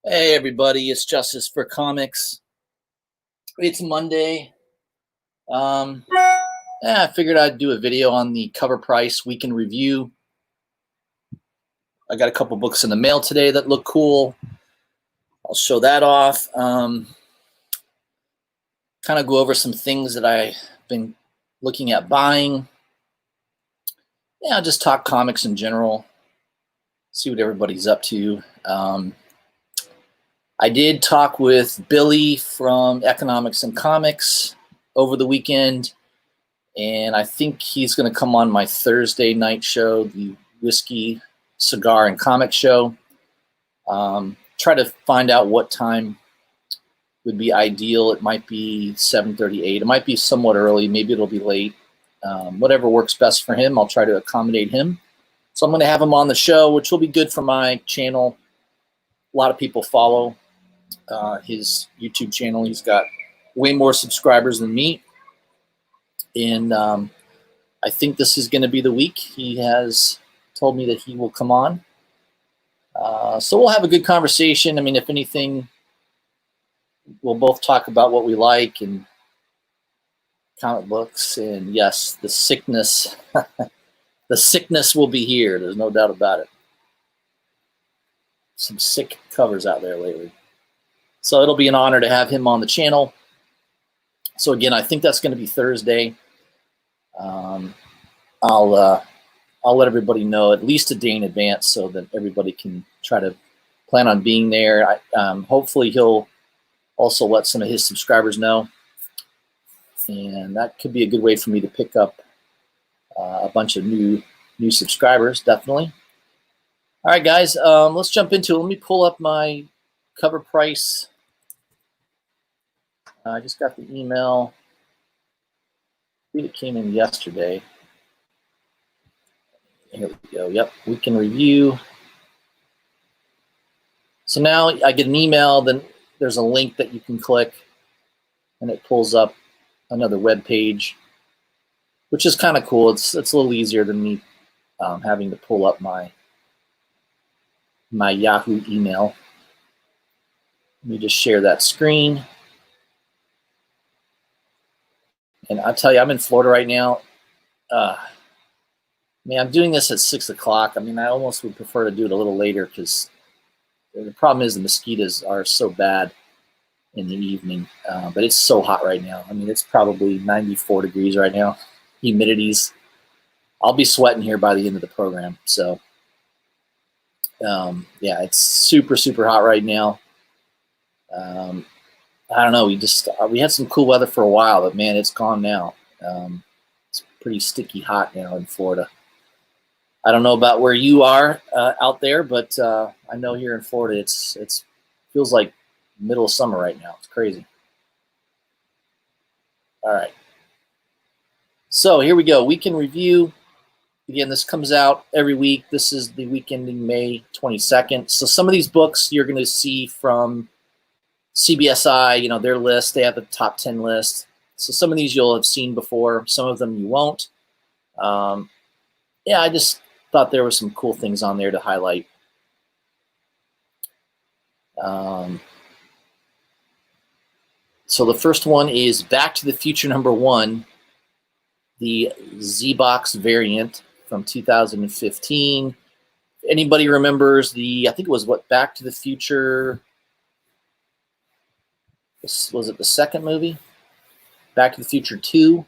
Hey everybody, it's Justice for Comics. It's Monday. I figured I'd do a video on the CovrPrice Week in Review. I got a couple books in the mail today that look cool. I'll show that off. Kind of go over some things that I've been looking at buying. Yeah, I'll just talk comics in general. See what everybody's up to. I did talk with Billy from Economics and Comics over the weekend, and I think he's going to come on my Thursday night show, the Whiskey, Cigar, and Comic Show. Try to find out what time would be ideal. It might be 7:38. It might be somewhat early. Maybe it'll be late. Whatever works best for him, I'll try to accommodate him. So I'm going to have him on the show, which will be good for my channel. A lot of people follow his YouTube channel. He's got way more subscribers than me. And I think this is going to be the week. He has told me that he will come on. So we'll have a good conversation. I mean, if anything, we'll both talk about what we like and comic books. And yes, the sickness, the sickness will be here. There's no doubt about it. Some sick covers out there lately. So it'll be an honor to have him on the channel. So again, I think that's going to be Thursday. I'll let everybody know at least a day in advance so that everybody can try to plan on being there. Hopefully he'll also let some of his subscribers know. And that could be a good way for me to pick up a bunch of new subscribers, definitely. All right, guys, let's jump into it. Let me pull up my CovrPrice. I just got the email. I think it came in yesterday. Here we go. Yep, Week in Review. So now I get an email, then there's a link that you can click, and it pulls up another web page, which is kind of cool. It's a little easier than me having to pull up my Yahoo email. Let me just share that screen. And I'll tell you, I'm in Florida right now. I'm doing this at 6 o'clock. I mean, I almost would prefer to do it a little later because the problem is the mosquitoes are so bad in the evening. But it's so hot right now. I mean, it's probably 94 degrees right now. Humidity's, I'll be sweating here by the end of the program. So, yeah, it's super, super hot right now. I don't know. We had some cool weather for a while, but man, it's gone now. It's pretty sticky hot now in Florida. I don't know about where you are out there, but I know here in Florida, it's feels like middle of summer right now. It's crazy. All right. So here we go. Weekend review. Again, this comes out every week. This is the week ending May 22nd. So some of these books you're going to see from CBSI, their list. They have the top 10 list. So some of these you'll have seen before. Some of them you won't. Yeah, I just thought there were some cool things on there to highlight. So the first one is Back to the Future #1, the Z-Box variant from 2015. If anybody remembers I think it was Back to the Future, was it the second movie? Back to the Future 2.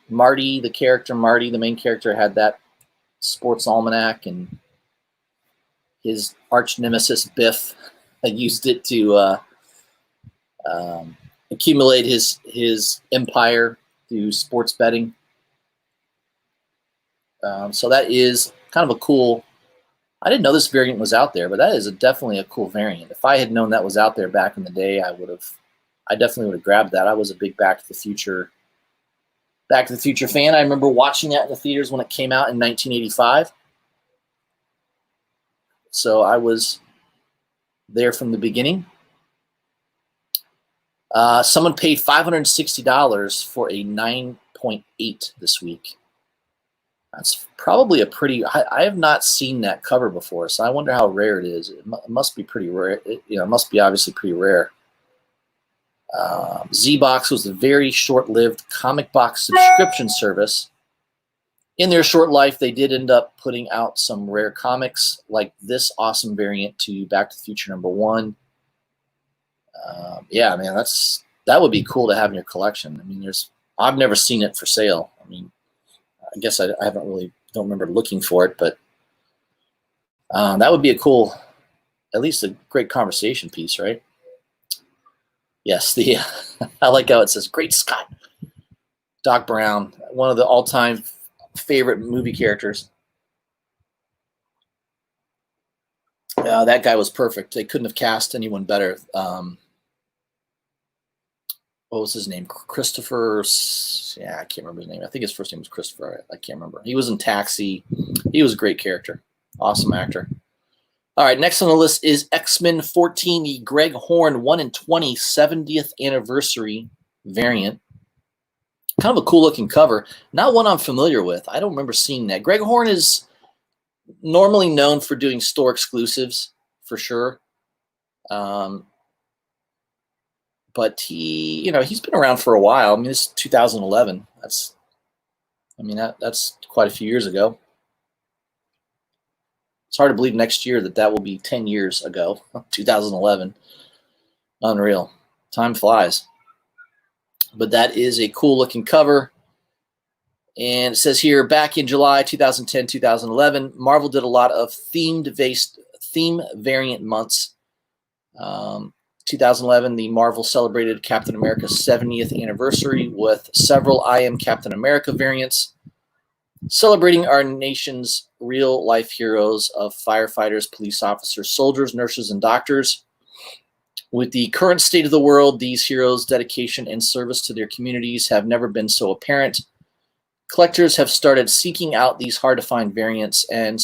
Marty, the main character, had that sports almanac, and his arch nemesis Biff used it to accumulate his empire through sports betting. So that is kind of a cool. I didn't know this variant was out there, but that is definitely a cool variant. If I had known that was out there back in the day, I definitely would have grabbed that. I was a big Back to the Future fan. I remember watching that in the theaters when it came out in 1985. So I was there from the beginning. Someone paid $560 for a 9.8 this week. That's probably I have not seen that cover before, so I wonder how rare it is. It must be pretty rare. It must be obviously pretty rare. Z-Box was a very short-lived comic box subscription service. In their short life, they did end up putting out some rare comics, like this awesome variant to Back to the Future #1. Yeah, man, that would be cool to have in your collection. I mean, I've never seen it for sale. I mean, I guess I don't remember looking for it, but that would be at least a great conversation piece, right? Yes, I like how it says, "Great Scott." Doc Brown, one of the all-time favorite movie characters. That guy was perfect. They couldn't have cast anyone better. What was his name? Christopher. Yeah, I can't remember his name. I think his first name was Christopher. I can't remember. He was in Taxi. He was a great character. Awesome actor. All right, next on the list is X-Men 14, the Greg Horn 1 in 20 70th anniversary variant. Kind of a cool looking cover. Not one I'm familiar with. I don't remember seeing that. Greg Horn is normally known for doing store exclusives, for sure. But he's been around for a while. I mean, this is 2011. That's quite a few years ago. It's hard to believe next year that will be 10 years ago, 2011. Unreal. Time flies. But that is a cool looking cover. And it says here, back in July 2010, 2011, Marvel did a lot of theme variant months. 2011, the Marvel celebrated Captain America's 70th anniversary with several I Am Captain America variants, celebrating our nation's real-life heroes of firefighters, police officers, soldiers, nurses, and doctors. With the current state of the world, these heroes' dedication and service to their communities have never been so apparent. Collectors have started seeking out these hard-to-find variants and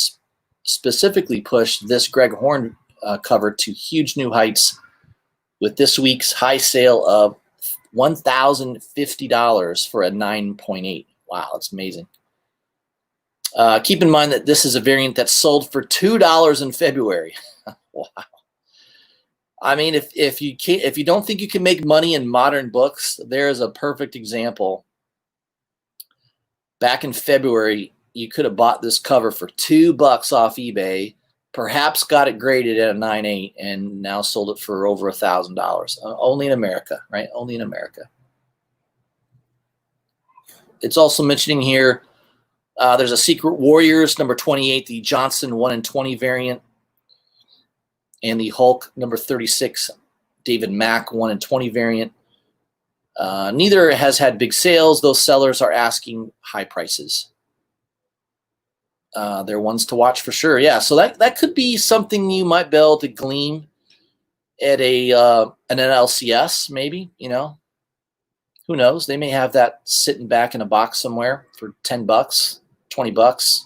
specifically pushed this Greg Horn cover to huge new heights with this week's high sale of $1,050 for a 9.8. Wow, that's amazing. Keep in mind that this is a variant that sold for $2 in February. Wow. I mean, if you don't think you can make money in modern books, there is a perfect example. Back in February, you could have bought this cover for $2 off eBay, perhaps got it graded at a 9.8, and now sold it for over $1,000. Only in America, right? Only in America. It's also mentioning here, there's a Secret Warriors number 28, the Johnson 1-in-20 variant, and the Hulk number 36, David Mack 1-in-20 variant. Neither has had big sales. Those sellers are asking high prices. They're ones to watch for sure. Yeah, so that could be something you might be able to glean at an LCS, maybe. You know, who knows? They may have that sitting back in a box somewhere for $10, $20.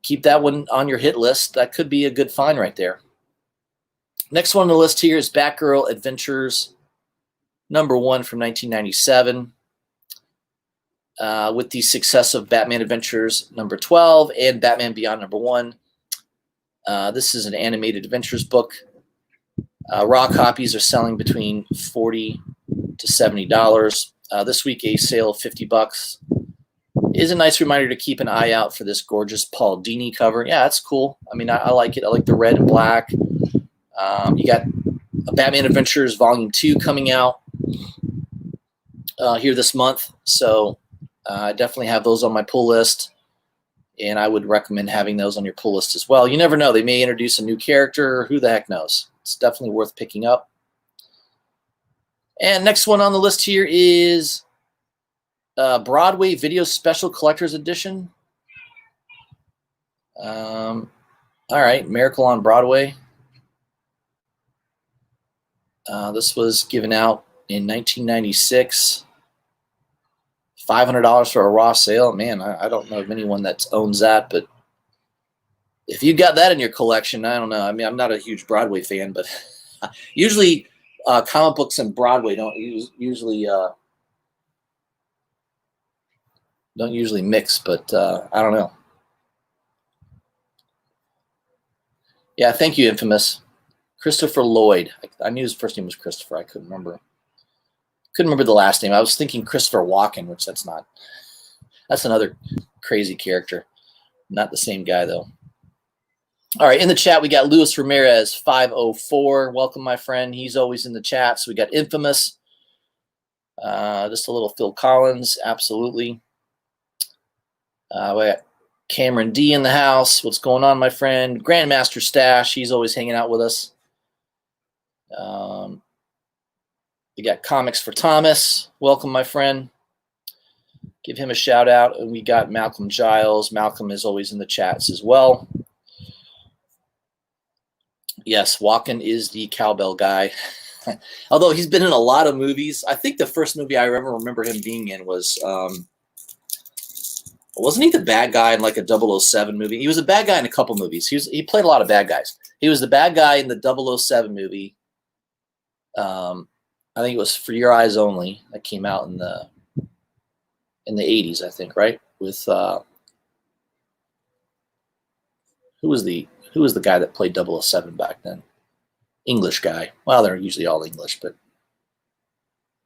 Keep that one on your hit list. That could be a good find right there. Next one on the list here is Batgirl Adventures number 1 from 1997. With the success of Batman Adventures number 12 and Batman Beyond number 1. This is an animated adventures book. Raw copies are selling between $40 to $70. This week, a sale of $50 is a nice reminder to keep an eye out for this gorgeous Paul Dini cover. Yeah, that's cool. I mean, I like it. I like the red and black. You got Batman Adventures Volume 2 coming out here this month. So I definitely have those on my pull list, and I would recommend having those on your pull list as well. You never know. They may introduce a new character. Who the heck knows? It's definitely worth picking up. And next one on the list here is Broadway Video Special Collector's Edition. All right, Miracle on Broadway. This was given out in 1996. $500 for a raw sale. Man, I don't know of anyone that owns that, but if you got that in your collection, I don't know. I mean, I'm not a huge Broadway fan, but usually comic books and Broadway don't usually mix, but I don't know. Yeah, thank you, Infamous. Christopher Lloyd. I knew his first name was Christopher. I couldn't remember the last name. I was thinking Christopher Walken, which that's not. That's another crazy character. Not the same guy, though. All right, in the chat, we got Luis Ramirez, 504. Welcome, my friend. He's always in the chat. So we got Infamous. Just a little Phil Collins, absolutely. We got Cameron D in the house. What's going on, my friend? Grandmaster Stash. He's always hanging out with us. We got Comics for Thomas. Welcome, my friend. Give him a shout out. And we got Malcolm Giles. Malcolm is always in the chats as well. Yes, Walken is the cowbell guy. Although he's been in a lot of movies. I think the first movie I ever remember him being in was, wasn't he the bad guy in like a 007 movie? He was a bad guy in a couple movies. He played a lot of bad guys. He was the bad guy in the 007 movie. I think it was For Your Eyes Only that came out in the 80s, I think, right? With who was the guy that played 007 back then? English guy. Well, they're usually all English, but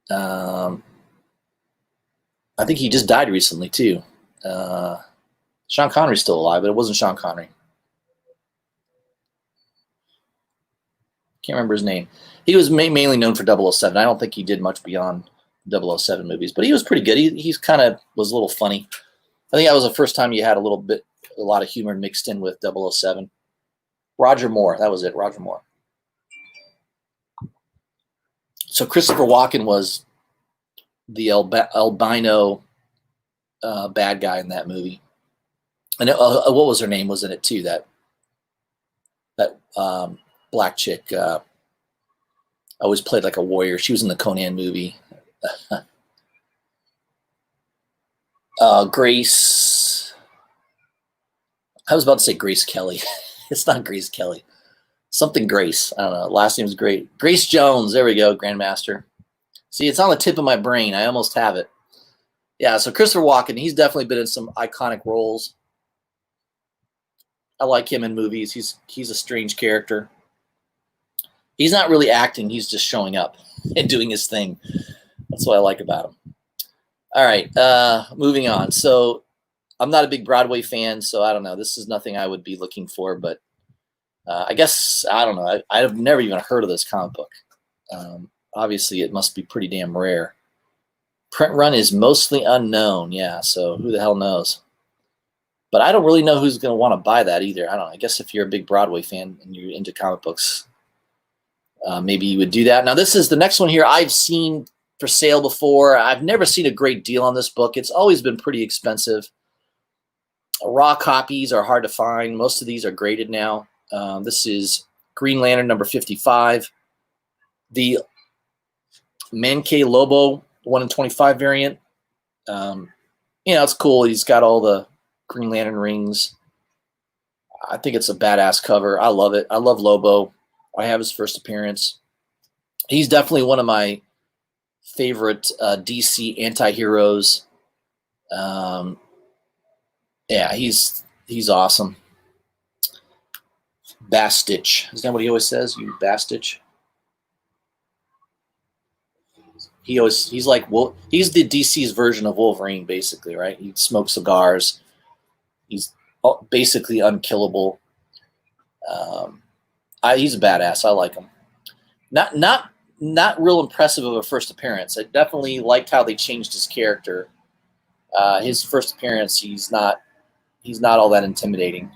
I think he just died recently too. Sean Connery's still alive, but it wasn't Sean Connery. Can't remember his name. He was mainly known for 007. I don't think he did much beyond 007 movies, but he was pretty good. He's kind of was a little funny. I think that was the first time you had a lot of humor mixed in with 007. Roger Moore, that was it, Roger Moore. So Christopher Walken was the albino bad guy in that movie. And what was her name was in it too, that black chick always played like a warrior. She was in the Conan movie. Grace. I was about to say Grace Kelly. It's not Grace Kelly. Something Grace. I don't know. Last name's great. Grace Jones. There we go, Grandmaster. See, it's on the tip of my brain. I almost have it. Yeah, so Christopher Walken, he's definitely been in some iconic roles. I like him in movies. He's a strange character. He's not really acting. He's just showing up and doing his thing. That's what I like about him. All right, moving on. So I'm not a big Broadway fan, so I don't know. This is nothing I would be looking for, but I guess, I don't know. I've never even heard of this comic book. Obviously, it must be pretty damn rare. Print run is mostly unknown. Yeah, so who the hell knows? But I don't really know who's going to want to buy that either. I don't know. I guess if you're a big Broadway fan and you're into comic books, maybe you would do that. Now, this is the next one here I've seen for sale before. I've never seen a great deal on this book. It's always been pretty expensive. Raw copies are hard to find. Most of these are graded now. This is Green Lantern number 55. The Mankey Lobo 1 in 25 variant. It's cool. He's got all the Green Lantern rings. I think it's a badass cover. I love it. I love Lobo. I have his first appearance. He's definitely one of my favorite DC anti-heroes. Yeah, he's awesome. Bastitch. Isn't that what he always says? You Bastitch? He's like, well, he's the DC's version of Wolverine, basically, right? He smokes cigars. He's basically unkillable. He's a badass. I like him. Not real impressive of a first appearance. I definitely liked how they changed his character. His first appearance, he's not all that intimidating.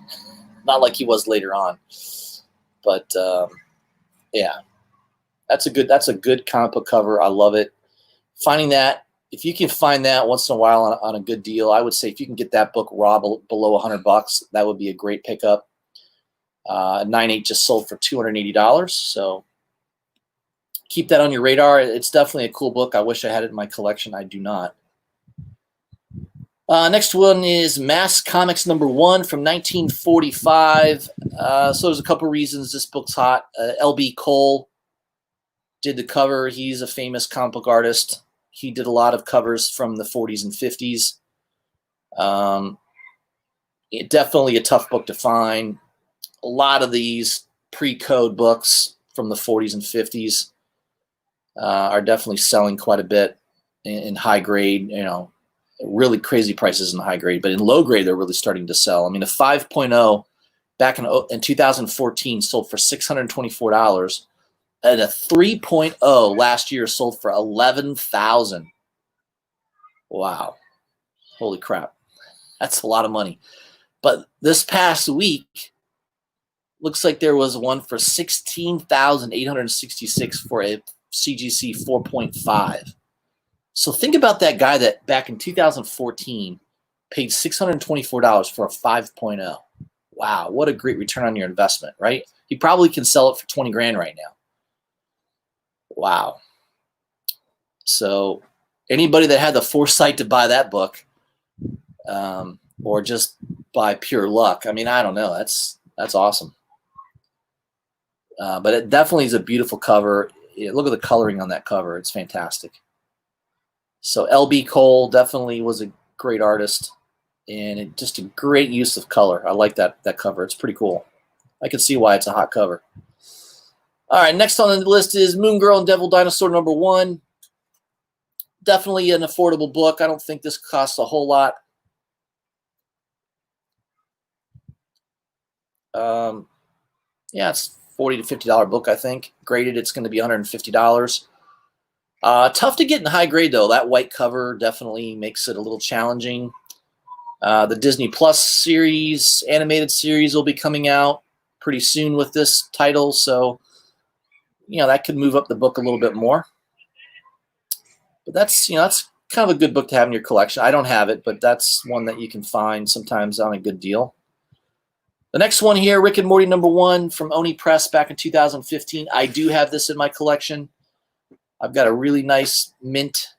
Not like he was later on. But yeah, that's a good comic book cover. I love it. Finding that, if you can find that once in a while on a good deal, I would say if you can get that book raw below $100, that would be a great pickup. 9/8 just sold for $280, so keep that on your radar. It's definitely a cool book. I wish I had it in my collection. I do not. Next one is Mass Comics number 1 from 1945. So there's a couple reasons this book's hot. L.B. Cole did the cover. He's a famous comic book artist. He did a lot of covers from the 40s and 50s. Definitely a tough book to find. A lot of these pre-code books from the 40s and 50s are definitely selling quite a bit in high grade, really crazy prices in high grade, but in low grade, they're really starting to sell. I mean, a 5.0 back in 2014 sold for $624, and a 3.0 last year sold for $11,000. Wow. Holy crap. That's a lot of money. But this past week, looks like there was one for $16,866 for a CGC 4.5. So think about that guy that back in 2014 paid $624 for a 5.0. Wow, what a great return on your investment, right? He probably can sell it for 20 grand right now. Wow. So anybody that had the foresight to buy that book, or just by pure luck, I mean, I don't know. That's awesome. But it definitely is a beautiful cover. Look at the coloring on that cover. It's fantastic. So L.B. Cole definitely was a great artist, and just a great use of color. I like that cover. It's pretty cool. I can see why it's a hot cover. All right, next on the list is Moon Girl and Devil Dinosaur number 1. Definitely an affordable book. I don't think this costs a whole lot. Yeah, it's $40 to $50 book, I think. Graded, it's going to be $150. Tough to get in high grade, though. That white cover definitely makes it a little challenging. The Disney Plus series, animated series, will be coming out pretty soon with this title, so that could move up the book a little bit more. But that's kind of a good book to have in your collection. I don't have it, but that's one that you can find sometimes on a good deal. The next one here, Rick and Morty number 1 from Oni Press back in 2015. I do have this in my collection. I've got a really nice mint,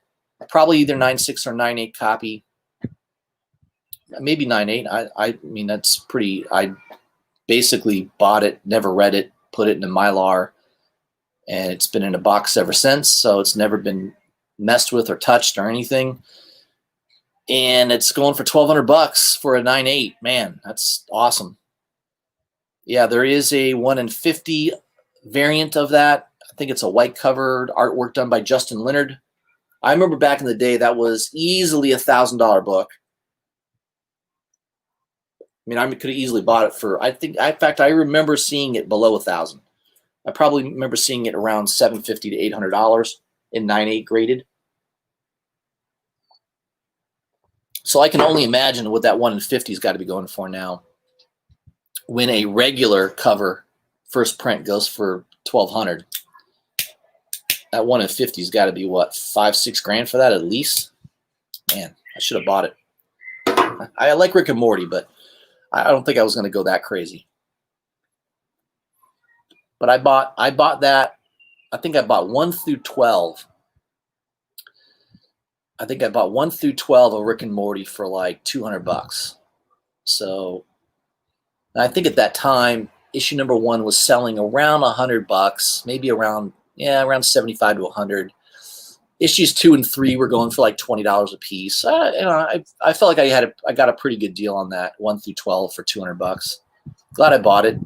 probably either 9.6 or 9.8 copy. Maybe 9.8. I mean, that's pretty. I basically bought it, never read it, put it in a Mylar, and it's been in a box ever since. So it's never been messed with or touched or anything. And it's going for $1,200 for a 9/8. Man, that's awesome. Yeah, there is a 1 in 50 variant of that. I think it's a white covered artwork done by Justin Leonard. I remember back in the day that was easily a $1,000 book. I mean, I could have easily bought it for, in fact, I remember seeing it below $1,000. I probably remember seeing it around $750 to $800 in 9/8 graded. So I can only imagine what that 1 in 50's got to be going for now. When a regular cover first print goes for $1,200, that 1 in 50's got to be what, $5-6 grand for that at least. Man, I should have bought it. I like Rick and Morty, but I don't think I was going to go that crazy. But I bought that. I think I bought 1 through 12. I think I bought 1 through 12 of Rick and Morty for like $200. So I think at that time, issue number 1 was selling around $100, maybe around 75 to 100. Issues 2 and 3 were going for like $20 a piece. I felt like I got a pretty good deal on that 1 through 12 for $200. Glad I bought it.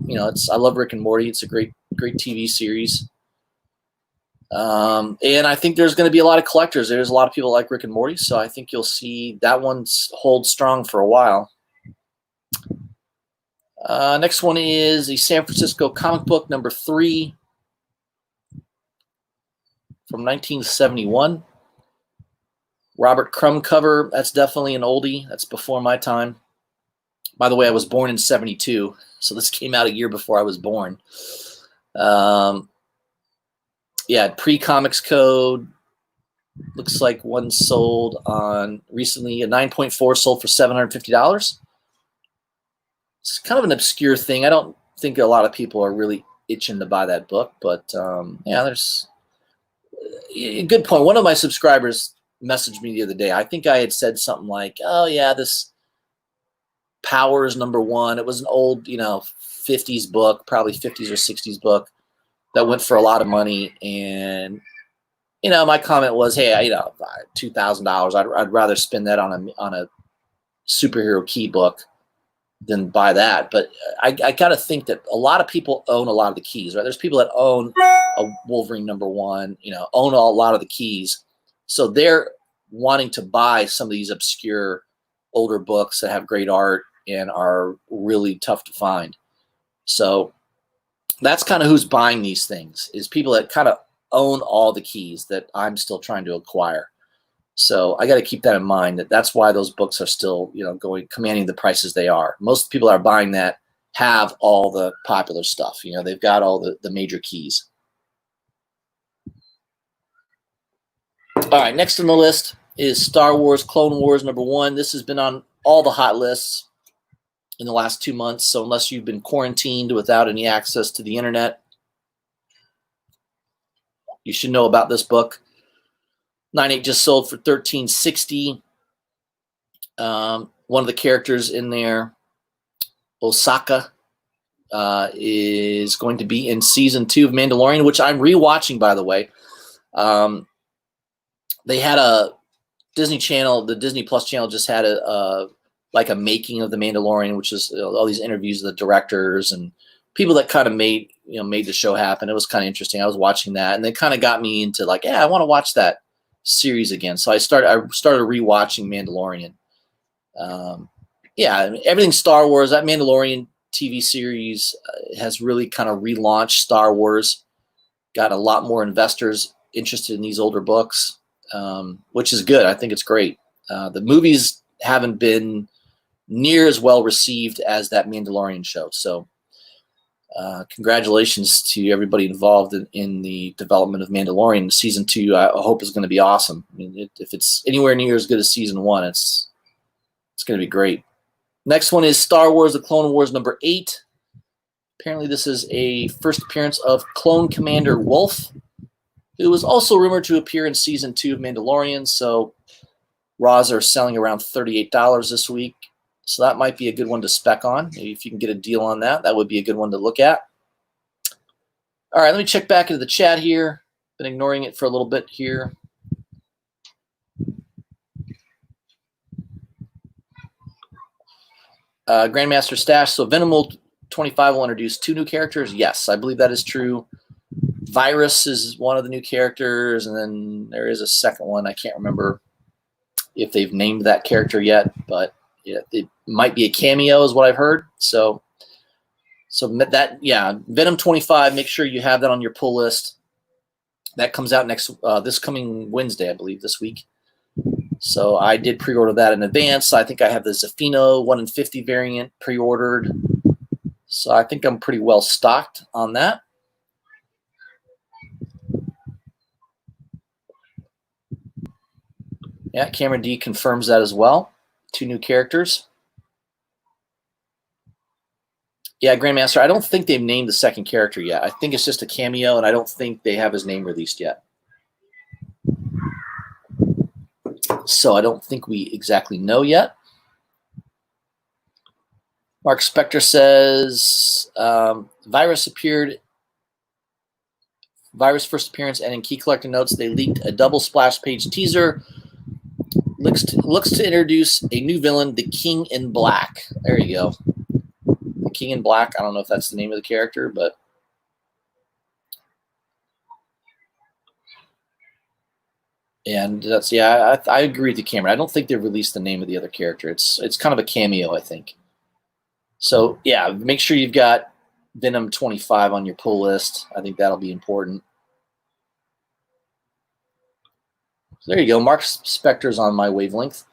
I love Rick and Morty. It's a great TV series. And I think there's going to be a lot of collectors. There's a lot of people like Rick and Morty, so I think you'll see that one hold strong for a while. Next one is the San Francisco comic book number 3 from 1971. Robert Crumb cover. That's definitely an oldie. That's before my time. By the way, I was born in 72, so this came out a year before I was born. Yeah, pre-comics code. Looks like one sold on recently. A 9.4 sold for $750. It's kind of an obscure thing. I don't think a lot of people are really itching to buy that book, but yeah, there's a good point. One of my subscribers messaged me the other day. I think I had said something like, "Oh yeah, this Powers number 1." It was an old, 50s book, probably 50s or 60s book that went for a lot of money. And, my comment was, hey, $2,000. I'd rather spend that on a superhero key book than buy that. But I got to think that a lot of people own a lot of the keys, right? There's people that own a Wolverine number 1, own a lot of the keys. So they're wanting to buy some of these obscure older books that have great art and are really tough to find. So that's kind of who's buying these things, is people that kind of own all the keys that I'm still trying to acquire. So I got to keep that in mind, that's why those books are still, commanding the prices they are. Most people that are buying that have all the popular stuff. They've got all the major keys. All right, next on the list is Star Wars Clone Wars number 1. This has been on all the hot lists in the last 2 months. So unless you've been quarantined without any access to the internet, you should know about this book. 9/8 just sold for $13.60. One of the characters in there, Osaka, is going to be in season 2 of Mandalorian, which I'm rewatching, by the way. They had a Disney Channel, the Disney Plus channel just had a making of the Mandalorian, which is all these interviews of the directors and people that kind of made the show happen. It was kind of interesting. I was watching that, and they kind of got me into like, yeah, I want to watch that series again. So I started rewatching Mandalorian. Yeah, everything Star Wars. That Mandalorian TV series has really kind of relaunched Star Wars. Got a lot more investors interested in these older books, which is good. I think it's great. The movies haven't been near as well received as that Mandalorian show. So congratulations to everybody involved in the development of Mandalorian. Season 2, I hope, is going to be awesome. I mean, if it's anywhere near as good as season 1, it's going to be great. Next one is Star Wars The Clone Wars number 8. Apparently this is a first appearance of Clone Commander Wolf, who was also rumored to appear in season 2 of Mandalorian. So Raws are selling around $38 this week. So that might be a good one to spec on. Maybe if you can get a deal on that, that would be a good one to look at. All right, let me check back into the chat here. Been ignoring it for a little bit here. Grandmaster Stash. So Venom 25 will introduce 2 new characters. Yes, I believe that is true. Virus is one of the new characters, and then there is a second one. I can't remember if they've named that character yet, but yeah, it might be a cameo is what I've heard. So that, yeah, Venom 25, make sure you have that on your pull list. That comes out this coming Wednesday, I believe, this week. So I did pre-order that in advance. I think I have the Zafino 1 in 50 variant pre-ordered. So I think I'm pretty well stocked on that. Yeah, Cameron D confirms that as well. 2 new characters. Yeah, Grandmaster, I don't think they've named the second character yet. I think it's just a cameo, and I don't think they have his name released yet. So I don't think we exactly know yet. Mark Spector says, Virus first appearance, and in key collector notes, they leaked a double splash page teaser. Looks to introduce a new villain, the King in Black. There you go. The King in Black. I don't know if that's the name of the character, but and that's, yeah, I agree with you, Cameron. I don't think they've released the name of the other character. It's kind of a cameo, I think. So yeah, make sure you've got Venom 25 on your pull list. I think that'll be important. So there you go. Mark Spector's on my wavelength.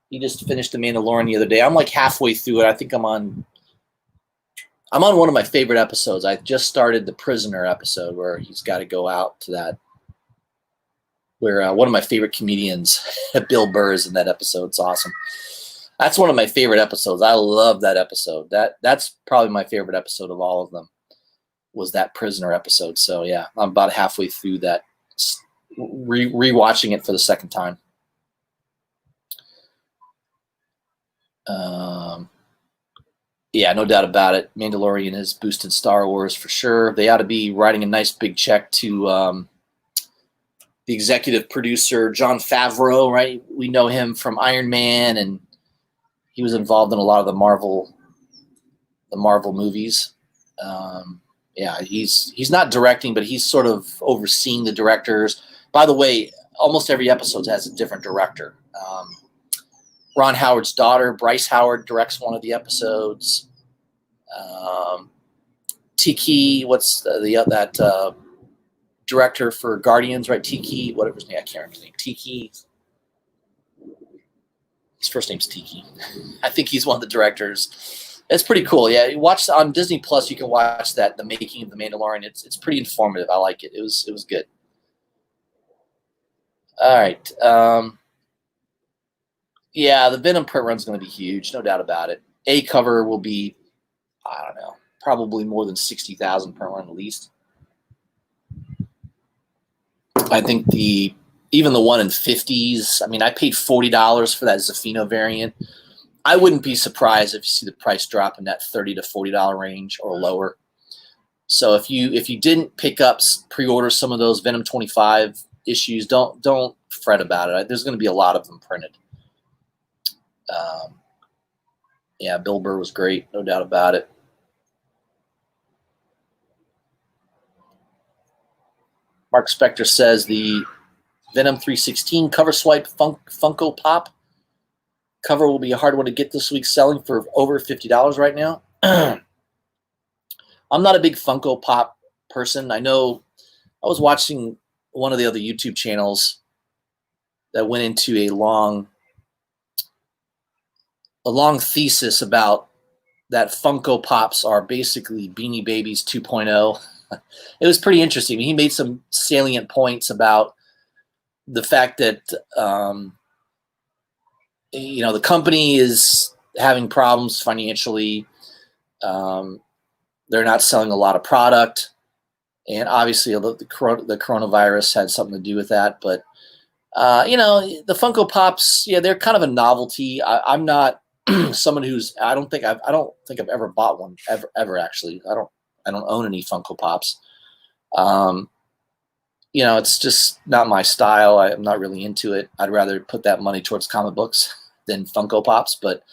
He just finished The Mandalorian the other day. I'm like halfway through it. I think I'm on one of my favorite episodes. I just started the Prisoner episode where he's got to go out to that, where one of my favorite comedians, Bill Burr, is in that episode. It's awesome. That's one of my favorite episodes. I love that episode. That's probably my favorite episode of all of them, was that Prisoner episode. So yeah, I'm about halfway through that, rewatching it for the second time. Yeah, no doubt about it. Mandalorian has boosted Star Wars for sure. They ought to be writing a nice big check to the executive producer, Jon Favreau, right? We know him from Iron Man, and he was involved in a lot of the Marvel movies. Yeah, he's not directing, but he's sort of overseeing the directors. By the way, almost every episode has a different director. Ron Howard's daughter, Bryce Howard, directs one of the episodes. Tiki, what's that director for Guardians, right? Tiki, whatever his name, I can't remember his name. Tiki. His first name's Tiki. I think he's one of the directors. It's pretch cool. Yeah, watch on Disney Plus. You can watch that, the making of The Mandalorian. It's pretty informative. I like it. It was good. All right. Yeah, the Venom print run is going to be huge, no doubt about it. A cover will be, I don't know, probably more than 60,000 print run at least. I think even the 1 in 50s. I mean, I paid $40 for that Zafino variant. I wouldn't be surprised if you see the price drop in that $30 to $40 range or lower. So if you didn't pick up, pre-order some of those Venom 25 issues, don't fret about it. There's going to be a lot of them printed. Yeah, Bill Burr was great, no doubt about it. Mark Spector says the Venom 316 cover swipe Funko Pop cover will be a hard one to get this week, selling for over $50 right now. I'm not a big Funko Pop person. I know I was watching one of the other YouTube channels that went into a long thesis about that Funko Pops are basically Beanie Babies 2.0. It was pretty interesting. He made some salient points about the fact that the company is having problems financially. They're not selling a lot of product, and obviously the coronavirus had something to do with that. But the Funko Pops, yeah, they're kind of a novelty. I'm not someone who's I don't think I've ever bought one ever actually. I don't own any Funko Pops. You know, it's just not my style. I'm not really into it. I'd rather put that money towards comic books than Funko Pops. But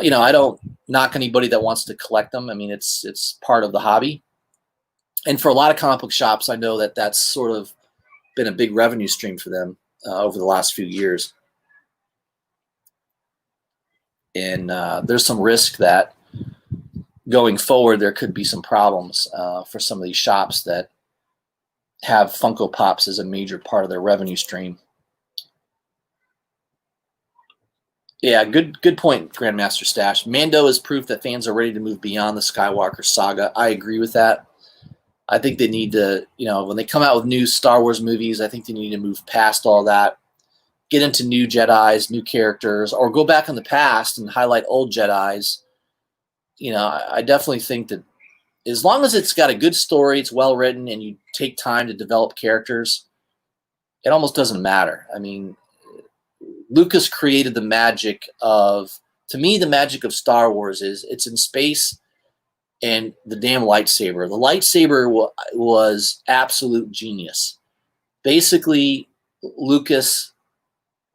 you know, I don't knock anybody that wants to collect them. I mean, it's part of the hobby. And for a lot of comic book shops, I know that that's sort of been a big revenue stream for them over the last few years. And there's some risk that going forward there could be some problems for some of these shops that have Funko Pops as a major part of their revenue stream. Yeah, good point, Grandmaster Stash. Mando is proof that fans are ready to move beyond the Skywalker saga. I agree with that. I think they need to, you know, when they come out with new Star Wars movies, I think they need to move past all that, get into new Jedis, new characters, or go back in the past and highlight old Jedis. You know, I definitely think that as long as it's got a good story, it's well written, and you take time to develop characters, it almost doesn't matter. I mean, Lucas created the magic of, to me, the magic of Star Wars is it's in space and the damn lightsaber. The lightsaber was absolute genius. Basically, Lucas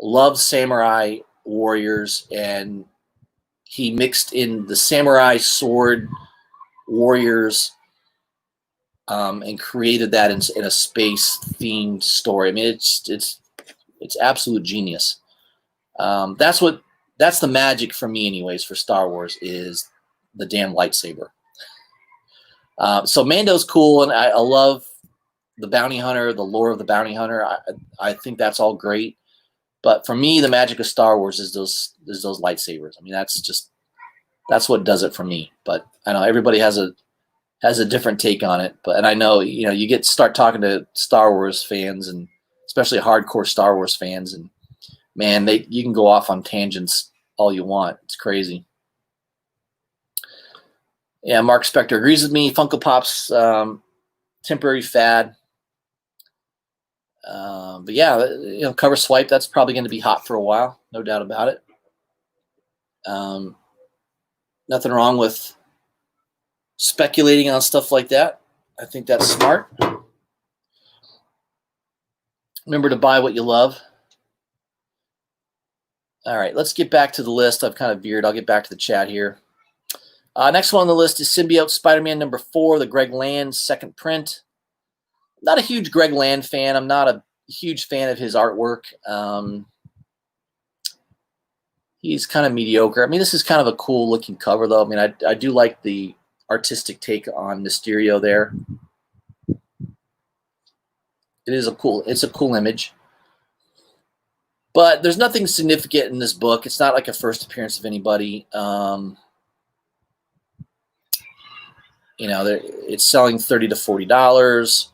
loved samurai warriors, and he mixed in the samurai sword warriors and created that in a space-themed story. I mean, it's absolute genius. That's the magic for me, anyways, for Star Wars is the damn lightsaber. So Mando's cool, and I love the bounty hunter, the lore of the bounty hunter. I think that's all great. But for me, the magic of Star Wars is those lightsabers. I mean, that's what does it for me. But I know everybody has a different take on it. And I know, you know, you start talking to Star Wars fans, and especially hardcore Star Wars fans, and man, you can go off on tangents all you want. It's crazy. Yeah, Mark Spector agrees with me. Funko Pops, temporary fad. But yeah, you know, cover swipe, that's probably going to be hot for a while, no doubt about it. Nothing wrong with speculating on stuff like that. I think that's smart. Remember to buy what you love. All right, let's get back to the list. I've kind of veered. I'll get back to the chat here. Next one on the list is Symbiote Spider-Man #4, the Greg Land second print. Not a huge Greg Land fan. I'm not a huge fan of his artwork. He's kind of mediocre. I mean, this is kind of a cool looking cover, though. I mean, I do like the artistic take on Mysterio there. It's a cool image. But there's nothing significant in this book. It's not like a first appearance of anybody. You know, it's selling $30 to $40.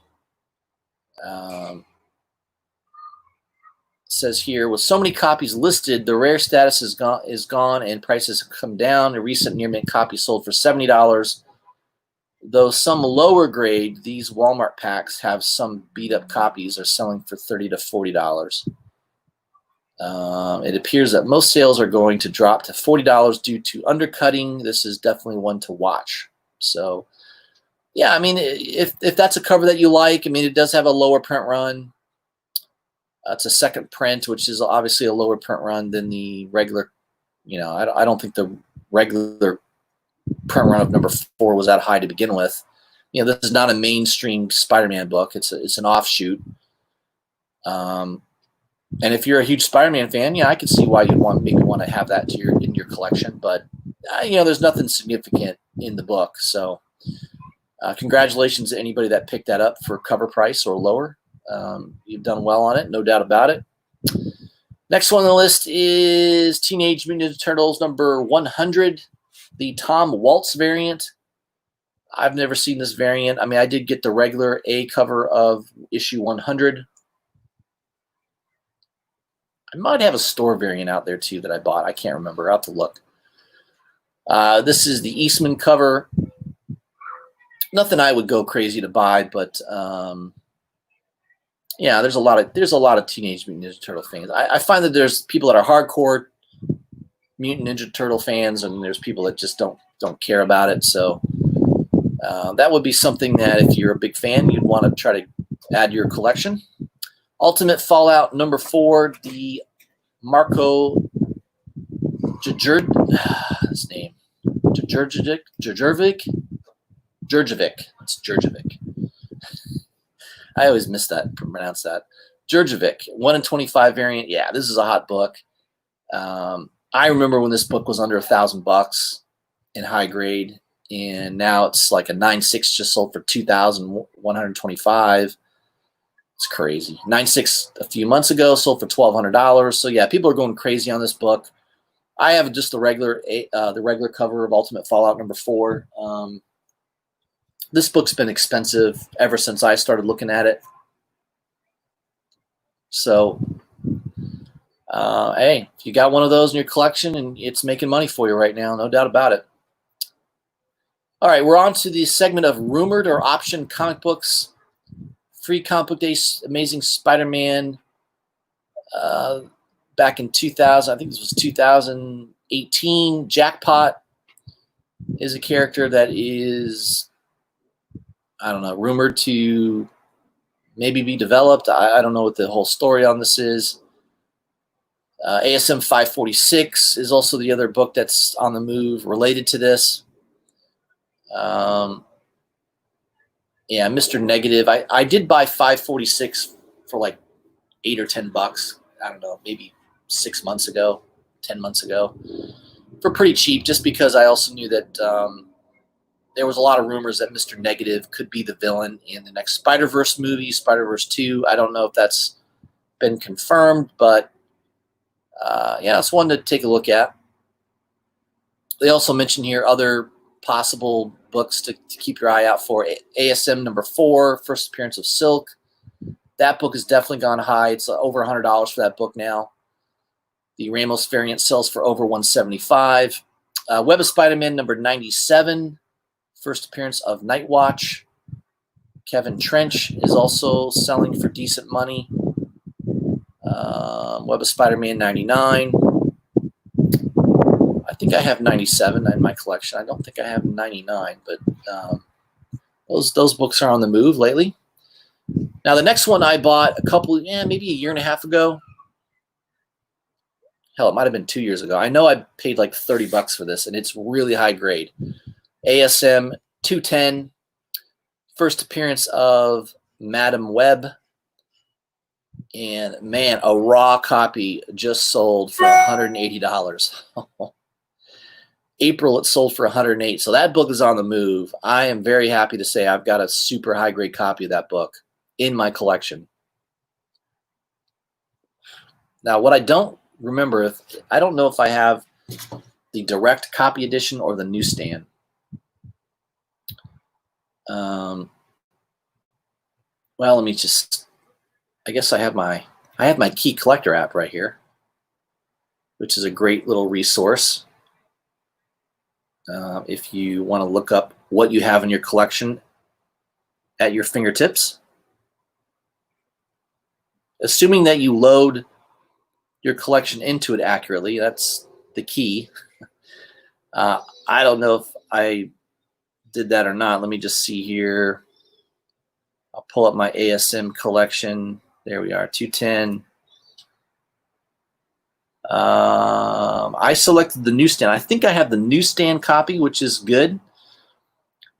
Says here, with so many copies listed, the rare status is gone and prices have come down. A recent near mint copy sold for $70. Though some lower grade, these Walmart packs have some beat up copies are selling for $30 to $40. It appears that most sales are going to drop to $40 due to undercutting. This is definitely one to watch. So, yeah, I mean, if that's a cover that you like, I mean, it does have a lower print run. It's a second print, which is obviously a lower print run than the regular. You know, I don't think the regular print run of #4 was that high to begin with. You know, this is not a mainstream Spider-Man book. It's an offshoot. And if you're a huge Spider-Man fan, yeah, I can see why you'd maybe want to have that in your collection. But you know, there's nothing significant in the book. So, congratulations to anybody that picked that up for cover price or lower. You've done well on it, no doubt about it. Next one on the list is Teenage Mutant Ninja Turtles #100, the Tom Waltz variant. I've never seen this variant. I mean, I did get the regular A cover of issue 100. I might have a store variant out there too that I bought. I can't remember. I'll have to look. This is the XMen cover. Nothing I would go crazy to buy, but yeah, there's a lot of Teenage Mutant Ninja Turtle fans. I find that there's people that are hardcore Mutant Ninja Turtle fans, and there's people that just don't care about it. So that would be something that if you're a big fan, you'd want to try to add to your collection. Ultimate Fallout number 4, the Marco his name, Jurjevic. It's Jurjevic. I always pronounce that. Jurjevic, 1 in 25 variant. Yeah, this is a hot book. I remember when this book was under $1,000 in high grade, and now it's like a 9.6 just sold for $2,125. It's crazy. 9.6 a few months ago sold for $1,200. So yeah, people are going crazy on this book. I have just the regular cover of Ultimate Fallout number 4. This book's been expensive ever since I started looking at it. So, hey, if you got one of those in your collection, and it's making money for you right now, no doubt about it. All right, we're on to the segment of rumored or optioned comic books. Free Comic Book Day, Amazing Spider-Man. Back in 2000, I think this was 2018. Jackpot is a character that is, I don't know, rumored to maybe be developed. I don't know what the whole story on this is. ASM 546 is also the other book that's on the move related to this. Yeah, Mr. Negative. I did buy 546 for like $8 or $10. I don't know, maybe 6 months ago, 10 months ago, for pretty cheap, just because I also knew that there was a lot of rumors that Mr. Negative could be the villain in the next Spider-Verse movie, Spider-Verse 2. I don't know if that's been confirmed, but yeah, it's one to take a look at. They also mention here other possible books to keep your eye out for. ASM number 4, first appearance of Silk. That book has definitely gone high. It's over $100 for that book now. The Ramos variant sells for over $175. Web of Spider-Man number 97, first appearance of Nightwatch. Kevin Trench is also selling for decent money. Web of Spider-Man 99. I think I have 97 in my collection. I don't think I have 99, but those books are on the move lately. Now, the next one I bought maybe a year and a half ago. Hell, it might have been 2 years ago. I know I paid like $30 for this, and it's really high grade. ASM 210, first appearance of Madam Web. And man, a raw copy just sold for $180. April, it sold for $108. So that book is on the move. I am very happy to say I've got a super high grade copy of that book in my collection. Now, what I don't remember, I don't know if I have the direct copy edition or the newsstand. Well, let me just, I guess I have my Key Collector app right here, which is a great little resource. If you want to look up what you have in your collection at your fingertips. Assuming that you load your collection into it accurately, that's the key. I don't know if I did that or not. Let me just see here. I'll pull up my ASM collection. There we are, 210. I selected the newsstand. I think I have the newsstand copy, which is good.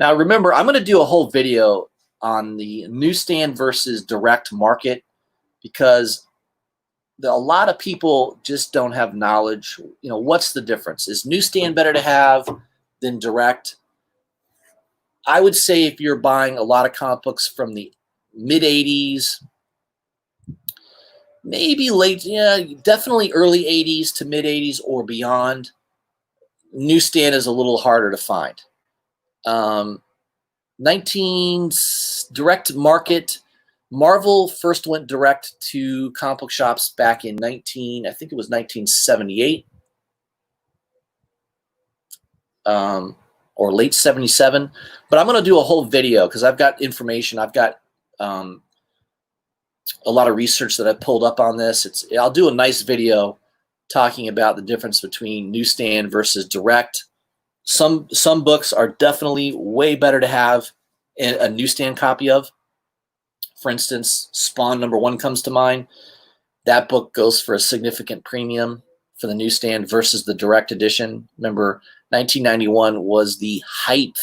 Now, remember, I'm going to do a whole video on the newsstand versus direct market, because a lot of people just don't have knowledge. You know, what's the difference? Is newsstand better to have than direct? I would say if you're buying a lot of comic books from the mid-'80s, maybe late, yeah, definitely early 80s to mid-'80s or beyond, newsstand is a little harder to find. 19 direct market, Marvel first went direct to comic book shops back in I think it was 1978. Or late 77. But I'm going to do a whole video because I've got information. I've got a lot of research that I pulled up on this. I'll do a nice video talking about the difference between newsstand versus direct. Some books are definitely way better to have a newsstand copy of. For instance, Spawn #1 comes to mind. That book goes for a significant premium for the newsstand versus the direct edition. Remember, 1991 was the height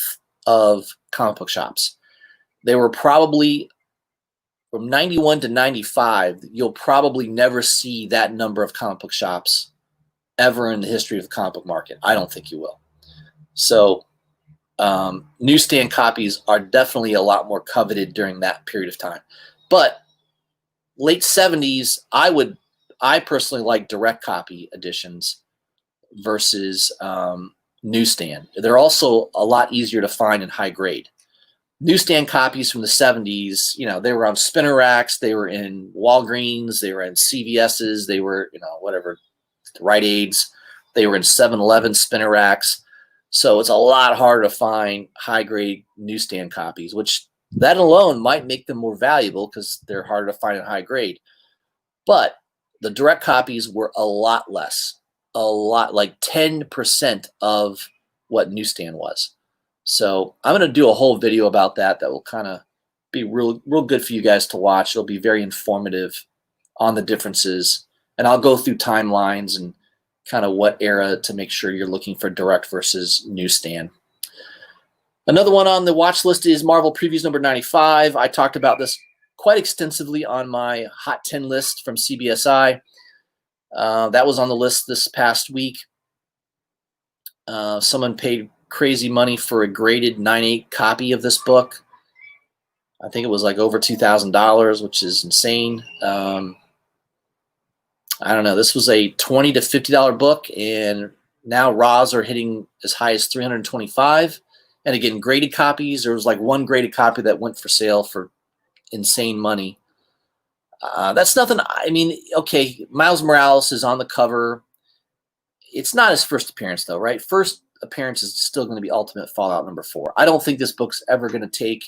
of comic book shops. They were probably, from 91 to 95, you'll probably never see that number of comic book shops ever in the history of the comic book market. I don't think you will. So newsstand copies are definitely a lot more coveted during that period of time. But late 70s, I personally like direct copy editions versus newsstand. They're also a lot easier to find in high grade. Newsstand copies from the 70s, you know, they were on spinner racks, they were in Walgreens, they were in CVS's, they were, you know, whatever, Rite Aids, they were in 7-Eleven spinner racks. So it's a lot harder to find high grade newsstand copies, which that alone might make them more valuable because they're harder to find in high grade. But the direct copies were a lot less, a lot, like 10% of what newsstand was. So I'm going to do a whole video about that will kind of be real good for you guys to watch. It'll be very informative on the differences. And I'll go through timelines and kind of what era to make sure you're looking for direct versus newsstand. Another one on the watch list is Marvel Previews #95. I talked about this quite extensively on my Hot 10 list from CBSI. That was on the list this past week. Someone paid crazy money for a graded 9/8 copy of this book. I think it was like over $2,000, which is insane. I don't know. This was a $20 to $50 book, and now RAWs are hitting as high as $325. And again, graded copies. There was like one graded copy that went for sale for insane money. That's nothing. I mean, okay, Miles Morales is on the cover. It's not his first appearance, though, right? First appearance is still going to be Ultimate Fallout #4. I don't think this book's ever going to take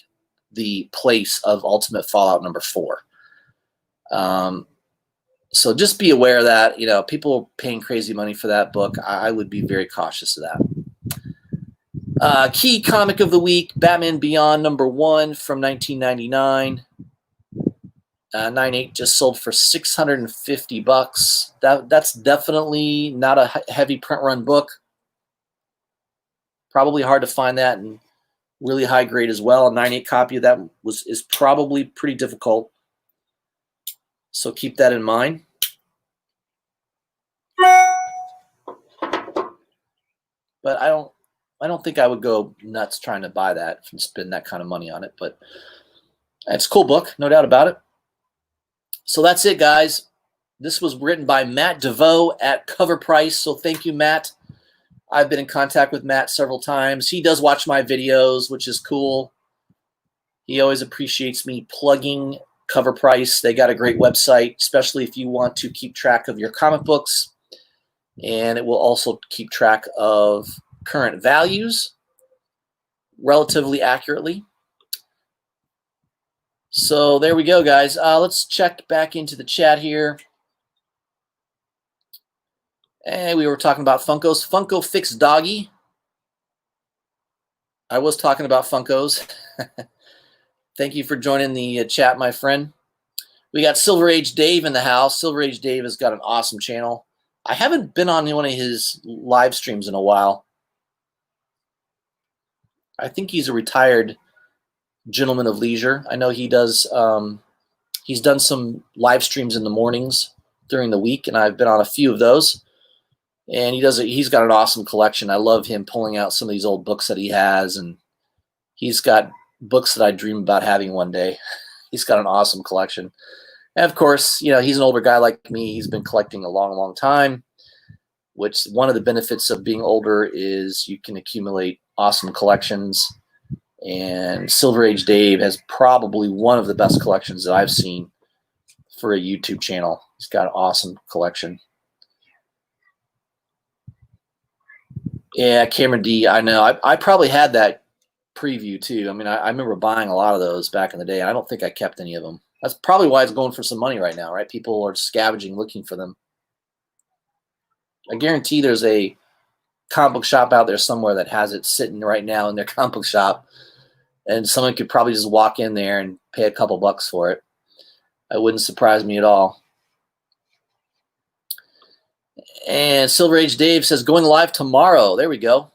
the place of Ultimate Fallout #4. So just be aware of that. You know, people are paying crazy money for that book. I would be very cautious of that. Key comic of the week, Batman Beyond #1 from 1999. 9/8 just sold for $650. That's definitely not a heavy print run book. Probably hard to find that in really high grade as well. A 9/8 copy of that is probably pretty difficult. So keep that in mind. But I don't think I would go nuts trying to buy that and spend that kind of money on it. But it's a cool book, no doubt about it. So that's it, guys. This was written by Matt DeVoe at CovrPrice. So thank you, Matt. I've been in contact with Matt several times. He does watch my videos, which is cool. He always appreciates me plugging CovrPrice. They got a great website, especially if you want to keep track of your comic books. And it will also keep track of current values relatively accurately. So there we go, guys. Let's check back into the chat here. And we were talking about Funkos. Funko Fix Doggy. I was talking about Funkos. Thank you for joining the chat, my friend. We got Silver Age Dave in the house. Silver Age Dave has got an awesome channel. I haven't been on one of his live streams in a while. I think he's a retired gentleman of leisure. I know he does. He's done some live streams in the mornings during the week, and I've been on a few of those. And he's got an awesome collection. I love him pulling out some of these old books that he has, and he's got books that I dream about having one day. He's got an awesome collection. And of course, you know, he's an older guy like me. He's been collecting a long, long time, which one of the benefits of being older is you can accumulate awesome collections. And Silver Age Dave has probably one of the best collections that I've seen for a YouTube channel. He's got an awesome collection. Yeah, Cameron D, I know. I probably had that preview too. I mean, I remember buying a lot of those back in the day, and I don't think I kept any of them. That's probably why it's going for some money right now, right? People are scavenging, looking for them. I guarantee there's a comic book shop out there somewhere that has it sitting right now in their comic book shop, and someone could probably just walk in there and pay a couple bucks for it. It wouldn't surprise me at all. And Silver Age Dave says, going live tomorrow. There we go.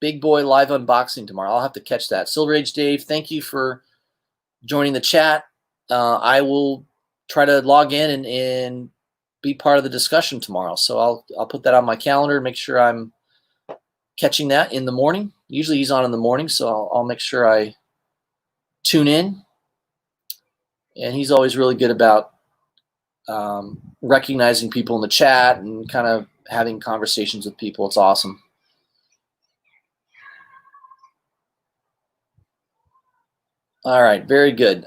Big boy live unboxing tomorrow. I'll have to catch that. Silver Age Dave, thank you for joining the chat. I will try to log in and be part of the discussion tomorrow. So I'll put that on my calendar, make sure I'm catching that in the morning. Usually he's on in the morning, so I'll make sure I tune in. And he's always really good about recognizing people in the chat and kind of having conversations with people. It's awesome. All right, very good.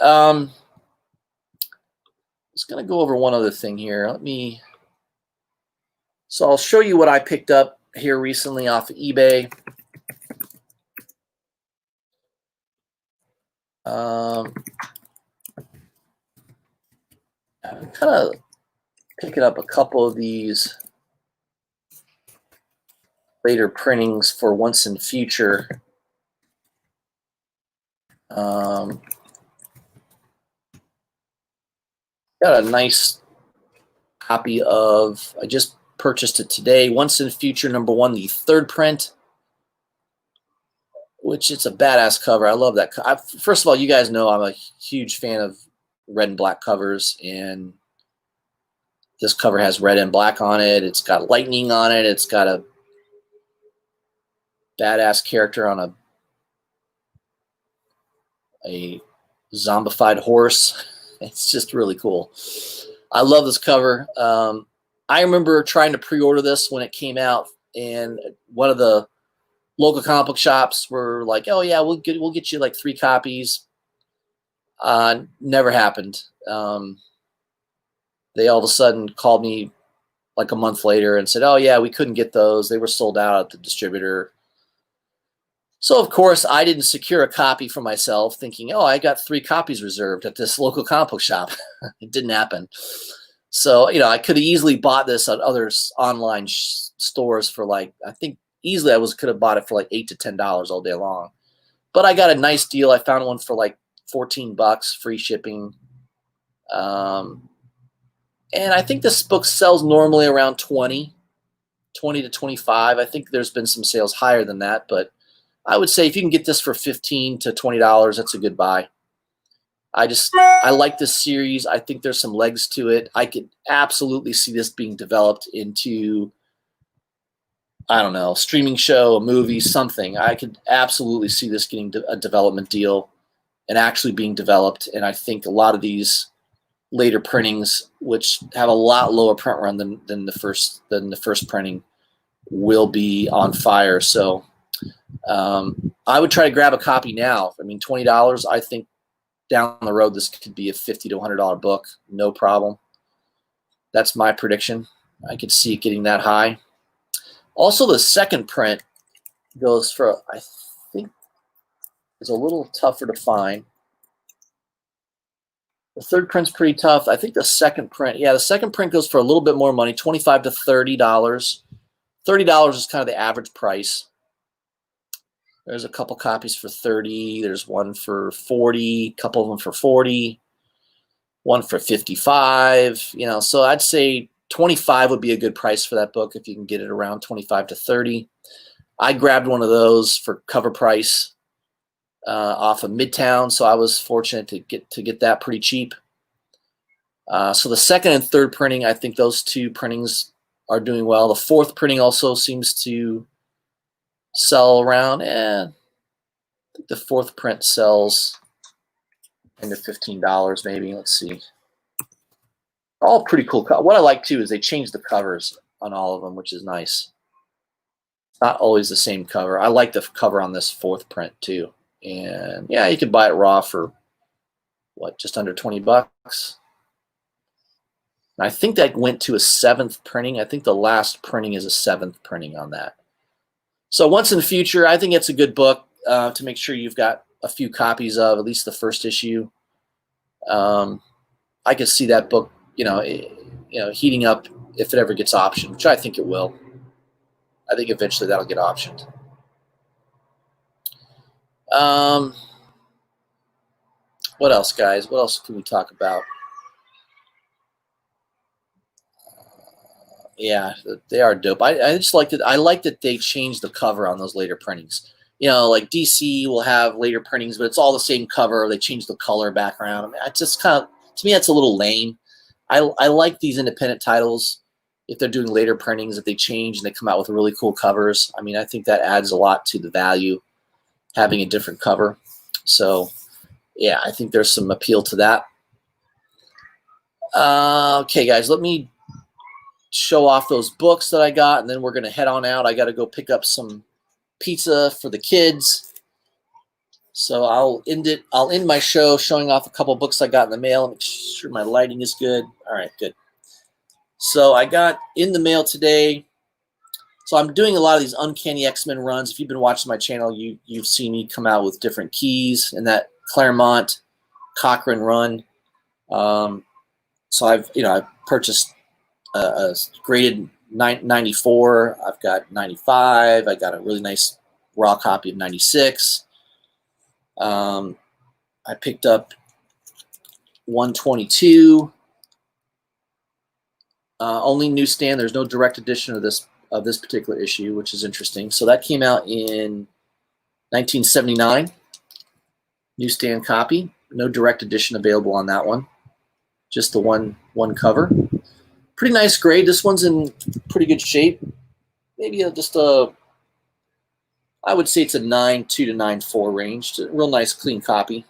Just going to go over one other thing here. So I'll show you what I picked up here recently off of eBay. I'm kind of picking up a couple of these later printings for Once and Future. Got a nice copy of, I just purchased it today, Once and Future #1, the 3rd print, which it's a badass cover. I love that. First of all, you guys know I'm a huge fan of red and black covers, and this cover has red and black on it. It's got lightning on it. It's got a badass character on a zombified horse. It's just really cool. I love this cover. I remember trying to pre-order this when it came out, and one of the local comic book shops were like, "Oh yeah, we'll get you like 3 copies." Never happened. They all of a sudden called me like a month later and said, "Oh yeah, we couldn't get those. They were sold out at the distributor." So of course I didn't secure a copy for myself, thinking, "Oh, I got 3 copies reserved at this local comic book shop." It didn't happen. So, you know, I could have easily bought this at other online stores for like, I think easily I could have bought it for like $8 to $10 all day long. But I got a nice deal. I found one for like $14, free shipping. And I think this book sells normally around 20 to 25. I think there's been some sales higher than that, but I would say if you can get this for $15 to $20, that's a good buy. I like this series. I think there's some legs to it. I could absolutely see this being developed into, I don't know, streaming show, a movie, something. I could absolutely see this getting a development deal and actually being developed. And I think a lot of these later printings, which have a lot lower print run than the first printing, will be on fire. So I would try to grab a copy now. I mean, $20, I think down the road this could be a $50 to $100 book, no problem. That's my prediction. I could see it getting that high. Also, the second print goes for, I think, is a little tougher to find. The third print's pretty tough. I think the second print, yeah, the second print goes for a little bit more money, $25 to $30. $30 is kind of the average price. There's a couple copies for $30. There's one for $40, a couple of them for $40, one for $55. You know, so I'd say $25 would be a good price for that book if you can get it around $25 to $30. I grabbed one of those for CovrPrice off of Midtown, so I was fortunate to get that pretty cheap. So the second and third printing, I think those 2 printings are doing well. The 4th printing also seems to sell around, I think the 4th print sells into $15 maybe. Let's see. All pretty cool. What I like too is they changed the covers on all of them, which is nice. Not always the same cover. I like the cover on this 4th print too. And yeah, you could buy it raw for what, just under $20. And I think that went to a 7th printing. I think the last printing is a 7th printing on that. So Once in the Future, I think it's a good book to make sure you've got a few copies of, at least the first issue. I could see that book, heating up if it ever gets optioned, which I think it will. I think eventually that'll get optioned. What else, guys? What else can we talk about? Yeah, they are dope. I just like that. I like that they changed the cover on those later printings. You know, like DC will have later printings, but it's all the same cover. They change the color background. I mean, I just kind of, to me, that's a little lame. I like these independent titles. If they're doing later printings, if they change and they come out with really cool covers, I mean, I think that adds a lot to the value, having a different cover. So, yeah, I think there's some appeal to that. Okay, guys, let me show off those books that I got, and then we're going to head on out. I got to go pick up some pizza for the kids. So I'll end my show showing off a couple books I got in the mail. Make sure my lighting is good. All right, good. So I got in the mail today. So I'm doing a lot of these Uncanny X-Men runs. If you've been watching my channel, you've seen me come out with different keys in that Claremont Cochrane run. So I've purchased a graded 94. I've got 95. I got a really nice raw copy of 96. I picked up 122. Only newsstand. There's no direct edition of this particular issue, which is interesting. So that came out in 1979. Newsstand copy. No direct edition available on that one. Just the one cover. Pretty nice grade. This one's in pretty good shape. Maybe I would say it's a 9.2 to 9.4 range. It's a real nice, clean copy.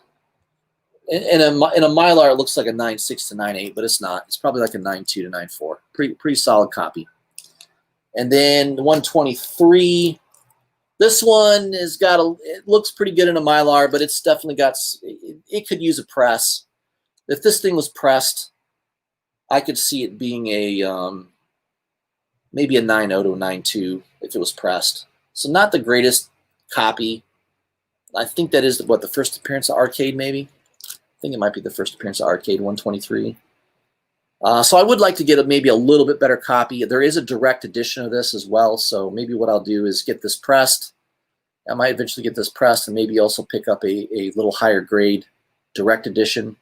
In a Mylar, it looks like a 9.6 to 9.8, but it's not. It's probably like a 9.2 to 9.4. Pretty solid copy. And then the 123. This one it looks pretty good in a Mylar, but it's definitely got, it could use a press. If this thing was pressed, I could see it being maybe a 9.0 to a 9.2 if it was pressed. So not the greatest copy. I think that is the first appearance of Arcade, maybe. I think it might be the first appearance of Arcade, 123. So I would like to get maybe a little bit better copy. There is a direct edition of this as well, so maybe what I'll do is get this pressed. I might eventually get this pressed and maybe also pick up a little higher grade direct edition.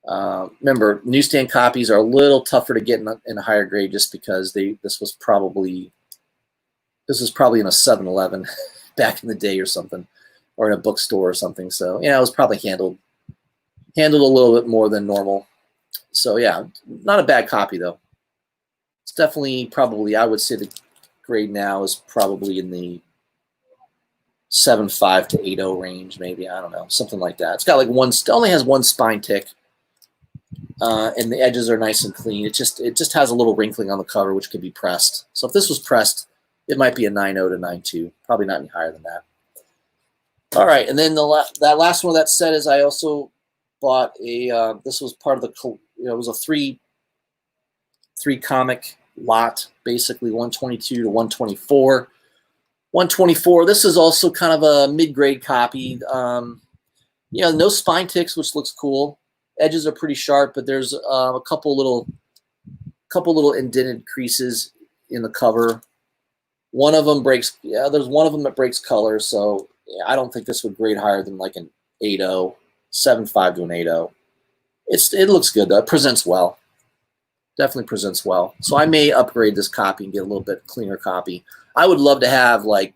Remember, newsstand copies are a little tougher to get in a higher grade just because this was probably in a 7-Eleven back in the day or something, or in a bookstore or something. So yeah, it was probably handled a little bit more than normal. So yeah, not a bad copy though. It's definitely probably, I would say the grade now is probably in the 7.5 to 8.0 range, maybe. I don't know, something like that. It's got like only has one spine tick. And the edges are nice and clean. It just has a little wrinkling on the cover, which could be pressed. So if this was pressed, it might be a 9.0 to 9.2. Probably not any higher than that. All right, and then that last one of that set is I also bought a. This was part of the. It was a three comic lot, basically 122 to 124. 124. This is also kind of a mid-grade copy. No spine ticks, which looks cool. Edges are pretty sharp, but there's a couple little indented creases in the cover. One of them breaks. Yeah, there's one of them that breaks color. So yeah, I don't think this would grade higher than like an 8.0, 7.5 to an 8.0. It looks good though. It presents well. Definitely presents well. So I may upgrade this copy and get a little bit cleaner copy. I would love to have like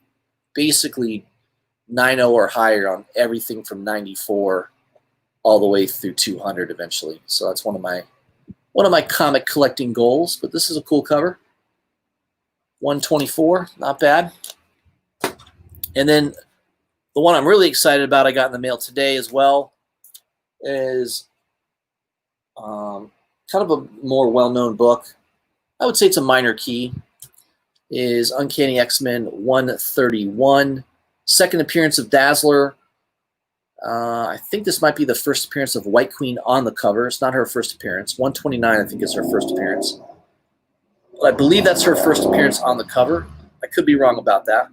basically 9.0 or higher on everything from 94 all the way through 200 eventually. So that's one of my comic collecting goals. But this is a cool cover. 124, not bad. And then the one I'm really excited about, I got in the mail today as well, is kind of a more well-known book. I would say it's a minor key. Is Uncanny X-Men 131, second appearance of Dazzler. I think this might be the first appearance of White Queen on the cover. It's not her first appearance. 129, I think, is her first appearance. I believe that's her first appearance on the cover. I could be wrong about that,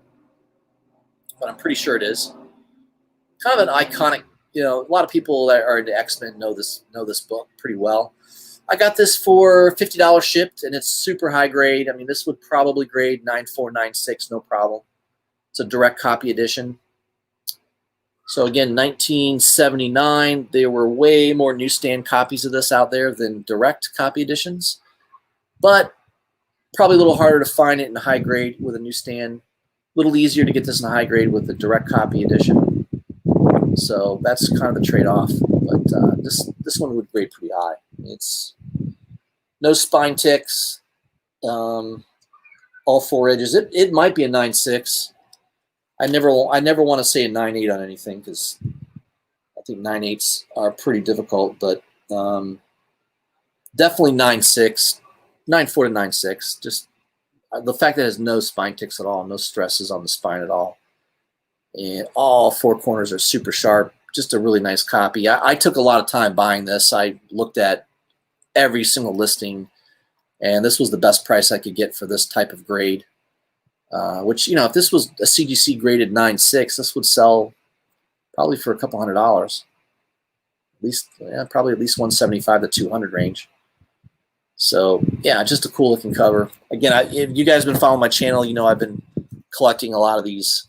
but I'm pretty sure it is. Kind of an iconic, a lot of people that are into X-Men know this book pretty well. I got this for $50 shipped, and it's super high grade. I mean, this would probably grade 9496, no problem. It's a direct copy edition. So again, 1979. There were way more newsstand copies of this out there than direct copy editions, but probably a little harder to find it in high grade with a newsstand. A little easier to get this in high grade with the direct copy edition. So that's kind of the trade-off. But this one would grade pretty high. It's no spine ticks, all 4 edges. It might be a 9.6. I never want to say a 9.8 on anything because I think 9.8s are pretty difficult, but definitely 9.6, 9.4 to 9.6. Just the fact that it has no spine ticks at all, no stresses on the spine at all, and all 4 corners are super sharp. Just a really nice copy. I took a lot of time buying this. I looked at every single listing, and this was the best price I could get for this type of grade. Which, you know, if this was a CGC graded 9.6, this would sell probably for a couple $100. At least, yeah, probably at least 175 to 200 range. So yeah, just a cool looking cover. Again, if you guys have been following my channel, you know I've been collecting a lot of these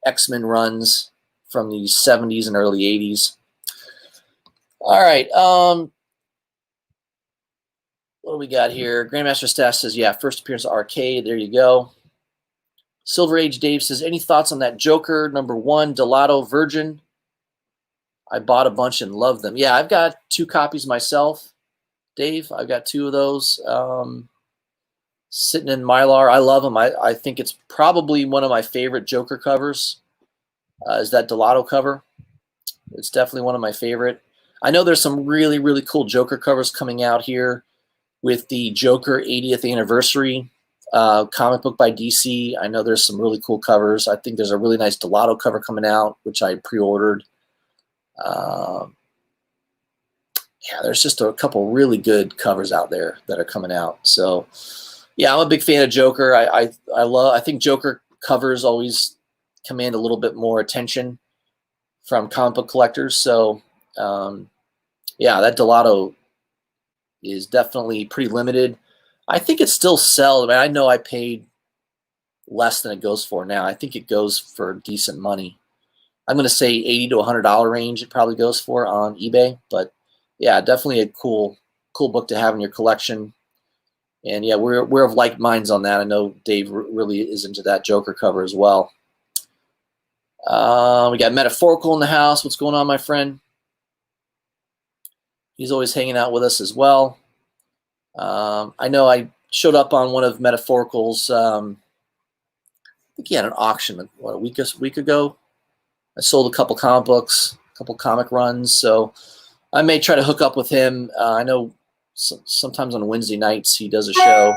X-Men runs from the 70s and early 80s. All right, what do we got here? Grandmaster Stash says, yeah, first appearance of Arcade. There you go. Silver Age Dave says, any thoughts on that Joker #1 Delato Virgin? I bought a bunch and love them. Yeah, I've got 2 copies myself, Dave. I've got 2 of those sitting in Mylar. I love them. I think it's probably one of my favorite Joker covers is that Delato cover. It's definitely one of my favorite. I know there's some really, really cool Joker covers coming out here with the Joker 80th anniversary comic book by DC. I know there's some really cool covers. I think there's a really nice Delato cover coming out, which I pre-ordered. Yeah, there's just a couple really good covers out there that are coming out. So, yeah, I'm a big fan of Joker. I think Joker covers always command a little bit more attention from comic book collectors. So, yeah, that Delato is definitely pretty limited. I think it still sells. I mean, I know I paid less than it goes for now. I think it goes for decent money. I'm going to say $80 to $100 range it probably goes for on eBay. But yeah, definitely a cool book to have in your collection. And yeah, we're of like minds on that. I know Dave really is into that Joker cover as well. We got Metaphorical in the house. What's going on, my friend? He's always hanging out with us as well. I know I showed up on one of Metaphorical's, I think he had an auction, what, a week ago. I sold a couple comic books, a couple comic runs, so I may try to hook up with him. I know sometimes on Wednesday nights he does a show,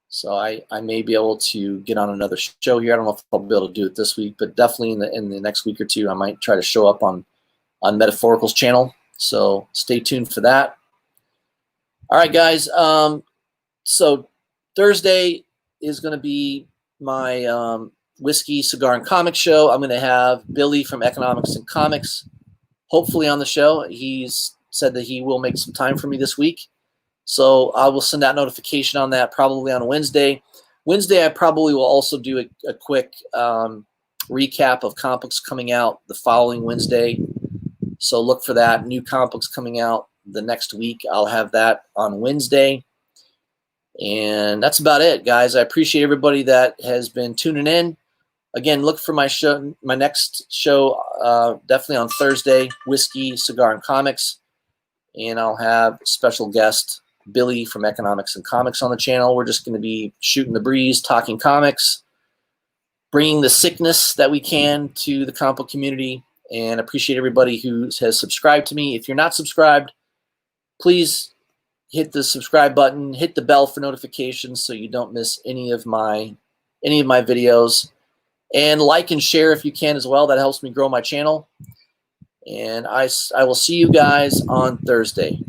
so I may be able to get on another show here. I don't know if I'll be able to do it this week, but definitely in the next week or two, I might try to show up on Metaphorical's channel, so stay tuned for that. All right, guys. So Thursday is going to be my whiskey, cigar, and comic show. I'm going to have Billy from Economics and Comics hopefully on the show. He's said that he will make some time for me this week. So I will send out notification on that probably on Wednesday. Wednesday, I probably will also do a quick recap of comic books coming out the following Wednesday. So look for that. New comic books coming out the next week. I'll have that on Wednesday. And that's about it, guys. I appreciate everybody that has been tuning in. Again, look for my show, my next show, definitely on Thursday, Whiskey, Cigar, and Comics. And I'll have special guest Billy from Economics and Comics on the channel. We're just going to be shooting the breeze, talking comics, bringing the sickness that we can to the comic book community, and appreciate everybody who has subscribed to me. If you're not subscribed, please hit the subscribe button, hit the bell for notifications so you don't miss any of my videos, and like and share if you can as well. That helps me grow my channel. And I will see you guys on Thursday.